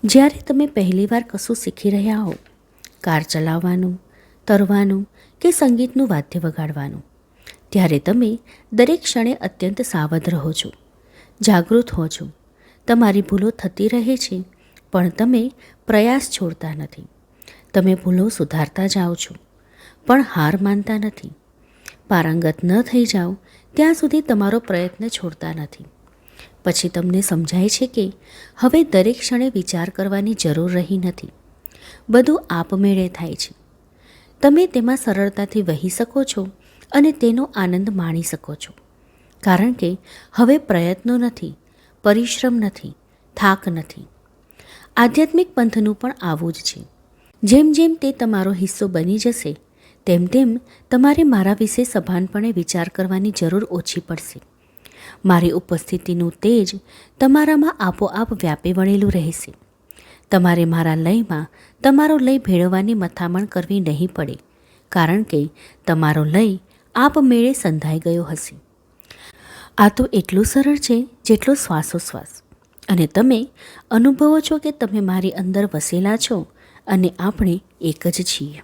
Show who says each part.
Speaker 1: જ્યારે તમે પહેલીવાર કશું શીખી રહ્યા હો, કાર ચલાવવાનું, તરવાનું કે સંગીતનું વાદ્ય વગાડવાનું, ત્યારે તમે દરેક ક્ષણે અત્યંત સાવધ રહો છો, જાગૃત હો છો. તમારી ભૂલો થતી રહે છે, પણ તમે પ્રયાસ છોડતા નથી. તમે ભૂલો સુધારતા જાઓ છો, પણ હાર માનતા નથી. પારંગત ન થઈ જાઓ ત્યાં સુધી તમારો પ્રયત્ન છોડતા નથી. પછી તમને સમજાય છે કે હવે દરેક ક્ષણે વિચાર કરવાની જરૂર રહી નથી. બધું આપમેળે થાય છે. તમે તેમાં સરળતાથી વહી શકો છો અને તેનો આનંદ માણી શકો છો. કારણ કે હવે પ્રયત્નો નથી, પરિશ્રમ નથી, થાક નથી. આધ્યાત્મિક પંથનું પણ આવું જ છે. જેમ જેમ તે તમારો હિસ્સો બની જશે, તેમ તેમ તમારે મારા વિશે સભાનપણે વિચાર કરવાની જરૂર ઓછી પડશે. મારી ઉપસ્થિતિનું તેજ તમારામાં આપોઆપ વ્યાપી વળેલું રહેશે. તમારે મારા લયમાં તમારો લય ભેળવવાની મથામણ કરવી નહીં પડે, કારણ કે તમારો લય આપમેળે સંધાઈ ગયો હશે. આ તો એટલું સરળ છે જેટલો શ્વાસોશ્વાસ. અને તમે અનુભવો છો કે તમે મારી અંદર વસેલા છો અને આપણે એક જ છીએ.